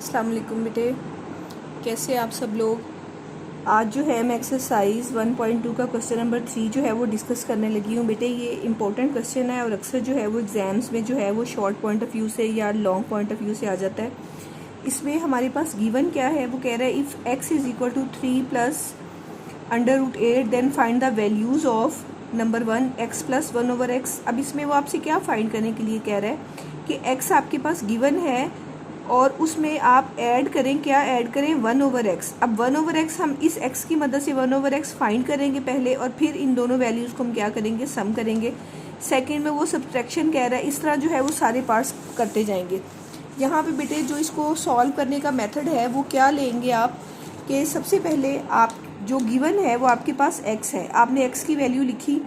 अस्सलाम वालेकुम बेटे, कैसे आप सब लोग। आज जो है मैं एक्सरसाइज 1.2 का क्वेश्चन नंबर 3 जो है वो डिस्कस करने लगी हूँ। बेटे ये इंपॉर्टेंट क्वेश्चन है और अक्सर जो है वो एग्ज़ाम्स में जो है वो शॉर्ट पॉइंट ऑफ व्यू से या लॉन्ग पॉइंट ऑफ व्यू से आ जाता है। इसमें हमारे पास गिवन क्या है, वो कह रहा है if x is equal to 3 plus √8 then find the values of number 1 x plus 1/x। अब इसमें वो आपसे क्या फाइंड करने के लिए कह रहा है कि x आपके पास गिवन है और उसमें आप ऐड करें, क्या ऐड करें, 1/x। अब 1/x हम इस x की मदद से 1/x फाइंड करेंगे पहले और फिर इन दोनों वैल्यूज़ को हम क्या करेंगे, सम करेंगे। सेकंड में वो सब्ट्रैक्शन कह रहा है, इस तरह जो है वो सारे पार्ट्स करते जाएंगे। यहाँ पे बेटे जो इसको सॉल्व करने का मेथड है वो क्या लेंगे आप, कि सबसे पहले आप जो गिवन है वो आपके पास x है, आपने x की वैल्यू लिखी,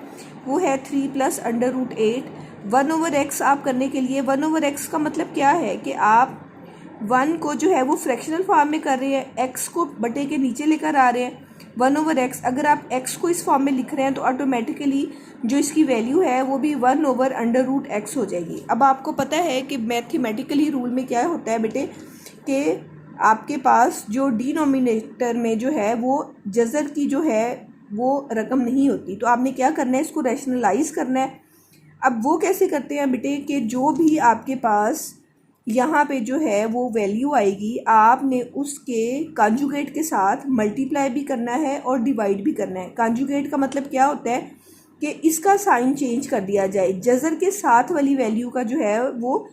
वो है 3 प्लस √8। 1/x आप करने के लिए 1/x का मतलब क्या है कि आप 1 को जो है वो फ्रैक्शनल फॉर्म में कर रहे हैं, x को बटे के नीचे लेकर आ रहे हैं। 1/x अगर आप x को इस फॉर्म में लिख रहे हैं तो ऑटोमेटिकली जो इसकी वैल्यू है वो भी 1/√x हो जाएगी। अब आपको पता है कि मैथमेटिकली रूल में क्या होता है बेटे, कि आपके पास जो डिनोमिनेटर में जो है वो जज़र की जो है वो रकम नहीं होती, तो आपने क्या करना है, इसको रैशनलाइज करना है। अब वो कैसे करते हैं बेटे, कि जो भी आपके पास यहाँ पे जो है वो वैल्यू आएगी, आपने उसके कॉन्जुगेट के साथ मल्टीप्लाई भी करना है और डिवाइड भी करना है। कॉन्जुगेट का मतलब क्या होता है कि इसका साइन चेंज कर दिया जाए, जज़र के साथ वाली वैल्यू का जो है वो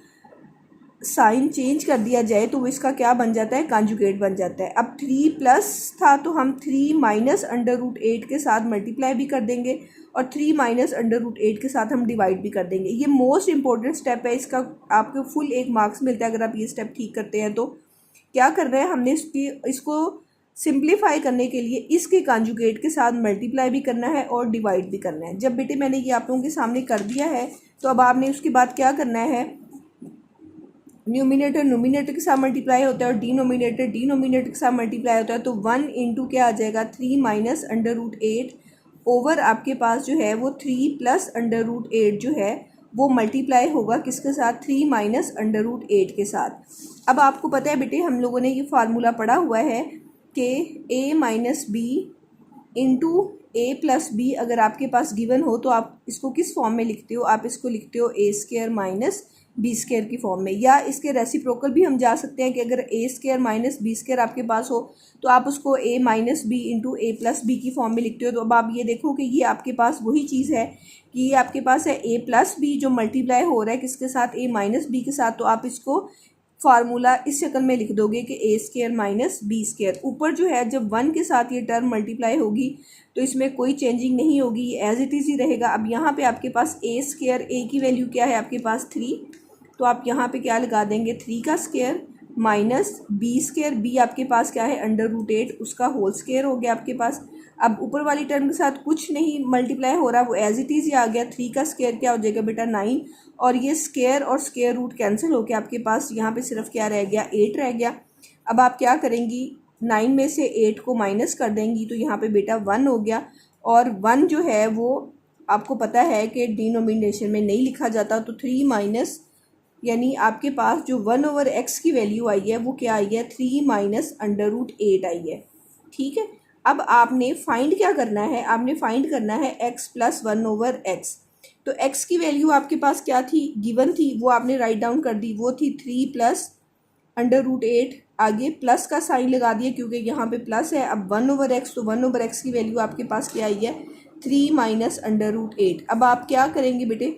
साइन चेंज कर दिया जाए तो वो इसका क्या बन जाता है, कॉन्जुगेट बन जाता है। अब 3 प्लस था तो हम 3 माइनस √8 के साथ मल्टीप्लाई भी कर देंगे और 3 माइनस √8 के साथ हम डिवाइड भी कर देंगे। ये मोस्ट इंपॉर्टेंट स्टेप है, इसका आपको फुल 1 मार्क्स मिलता है अगर आप ये स्टेप ठीक करते हैं। तो क्या कर रहे हैं, हमने इसको सिंप्लीफाई करने के लिए इसके कॉन्जुगेट के साथ मल्टीप्लाई भी करना है और डिवाइड भी करना है। जब बेटे मैंने ये आप लोगों के सामने कर दिया है तो अब आपने उसके बाद क्या करना है, न्यूमिनेटर नोमिनेटर के साथ मल्टीप्लाई होता है और डिनोमिनेटर डिनोमिनेटर के साथ मल्टीप्लाई होता है। तो 1 इंटू क्या आ जाएगा, 3 माइनस √8 ओवर आपके पास जो है वो 3 प्लस √8 जो है वो मल्टीप्लाई होगा किसके साथ, 3 माइनस √8 के साथ। अब आपको पता है बेटे हम लोगों ने ये फार्मूला पढ़ा हुआ है कि a minus B into A plus B अगर आपके पास गिवन हो तो आप इसको किस फॉर्म में लिखते हो, आप इसको लिखते हो a² माइनस b² की फॉर्म में, या इसके रेसिप्रोकल भी हम जा सकते हैं कि अगर a² माइनस b² आपके पास हो तो आप उसको a minus B into A plus B की फॉर्म में लिखते हो। तो अब आप ये देखो कि ये आपके पास वही चीज़ है कि ये आपके पास है a प्लस बी जो मल्टीप्लाई हो रहा है किसके साथ, a माइनस बी के साथ। तो आप इसको फार्मूला इस शक्ल में लिख दोगे कि a² माइनस b²। ऊपर जो है जब 1 के साथ ये टर्म मल्टीप्लाई होगी तो इसमें कोई चेंजिंग नहीं होगी, ये एज इट इज़ ही रहेगा। अब यहाँ पे आपके पास a² a की वैल्यू क्या है आपके पास 3, तो आप यहाँ पे क्या लगा देंगे, 3 का स्क्वायर माइनस b², b आपके पास क्या है √8 उसका होल स्क्वायर हो गया आपके पास। अब ऊपर वाली टर्म के साथ कुछ नहीं मल्टीप्लाई हो रहा, वो एज इट इज़ ही आ गया। 3 का स्क्वायर क्या हो जाएगा बेटा 9, और ये स्क्वायर और स्क्वायर रूट कैंसिल होकर आपके पास यहाँ पे सिर्फ क्या रह गया, 8 रह गया। अब आप क्या करेंगी, 9 में से 8 को माइनस कर देंगी तो यहाँ पे बेटा 1 हो गया। और 1 जो है वो आपको पता है कि डिनोमिनेशन में नहीं लिखा जाता, तो 3 माइनस यानी आपके पास जो 1/x की वैल्यू आई है वो क्या आई है, 3 माइनस √8 आई है। ठीक है, अब आपने फाइंड क्या करना है, आपने फाइंड करना है x प्लस 1/x। तो x की वैल्यू आपके पास क्या थी, गिवन थी, वो आपने राइट डाउन कर दी, वो थी 3 प्लस √8, आगे प्लस का साइन लगा दिया क्योंकि यहाँ पे प्लस है। अब 1/x, तो 1/x की वैल्यू आपके पास क्या आई है, 3 माइनस √8। अब आप क्या करेंगे बेटे,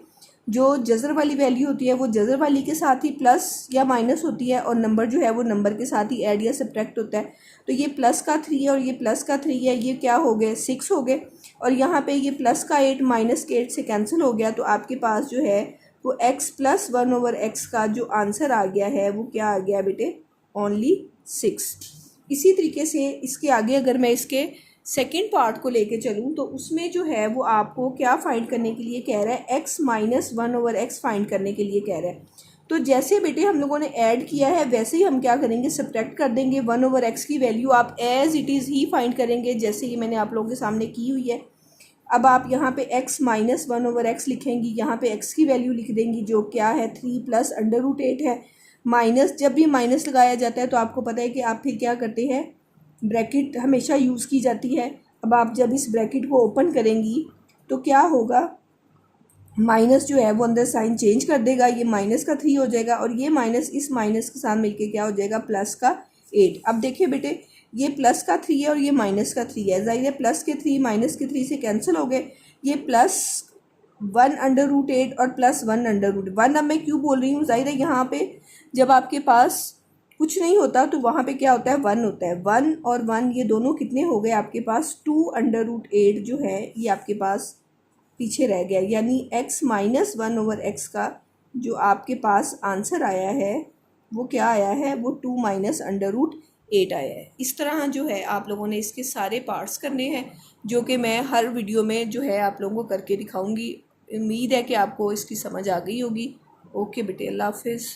जो जज़र वाली वैल्यू होती है वो जज़र वाली के साथ ही प्लस या माइनस होती है और नंबर जो है वो नंबर के साथ ही ऐड या सब्ट्रैक्ट होता है। तो ये प्लस का 3 है और ये प्लस का 3 है, ये क्या हो गए 6 हो गए, और यहाँ पे ये प्लस का 8 माइनस के 8 से कैंसिल हो गया। तो आपके पास जो है वो x प्लस 1/x का जो आंसर आ गया है वो क्या आ गया बेटे, ओनली 6। इसी तरीके से इसके आगे अगर मैं इसके सेकेंड पार्ट को लेके चलूँ तो उसमें जो है वो आपको क्या फाइंड करने के लिए कह रहा है, x माइनस 1/x फाइंड करने के लिए कह रहा है। तो जैसे बेटे हम लोगों ने ऐड किया है वैसे ही हम क्या करेंगे, सब्ट्रैक्ट कर देंगे। 1/x की वैल्यू आप एज इट इज़ ही फाइंड करेंगे जैसे ही मैंने आप लोगों के सामने की हुई है। अब आप यहाँ पे x माइनस 1/x लिखेंगी, यहाँ पे x की वैल्यू लिख देंगी जो क्या है 3 प्लस √8 है। माइनस, जब भी माइनस लगाया जाता है तो आपको पता है कि आप फिर क्या करते हैं, ब्रैकेट हमेशा यूज़ की जाती है। अब आप जब इस ब्रैकेट को ओपन करेंगी तो क्या होगा, माइनस जो है वो अंदर साइन चेंज कर देगा, ये माइनस का 3 हो जाएगा और ये माइनस इस माइनस के साथ मिलके क्या हो जाएगा, प्लस का 8। अब देखिए बेटे, ये प्लस का 3 है और ये माइनस का 3 है, जाहिर है प्लस के 3 माइनस के 3 से कैंसिल हो गए, ये प्लस 1/√8 और प्लस 1/1। अब मैं क्यों बोल रही हूँ, जाहिर है यहाँ पे जब आपके पास कुछ नहीं होता तो वहाँ पे क्या होता है, 1 होता है। 1 और 1 ये दोनों कितने हो गए आपके पास, 2/√8 जो है ये आपके पास पीछे रह गया, यानी x-1/x का जो आपके पास आंसर आया है वो क्या आया है, वो 2 -√8 आया है। इस तरह जो है आप लोगों ने इसके सारे पार्ट्स करने हैं, जो कि मैं हर वीडियो में जो है आप लोगों को करके दिखाऊंगी। उम्मीद है कि आपको इसकी समझ आ गई होगी। ओके बेटे, अल्लाह हाफिज़।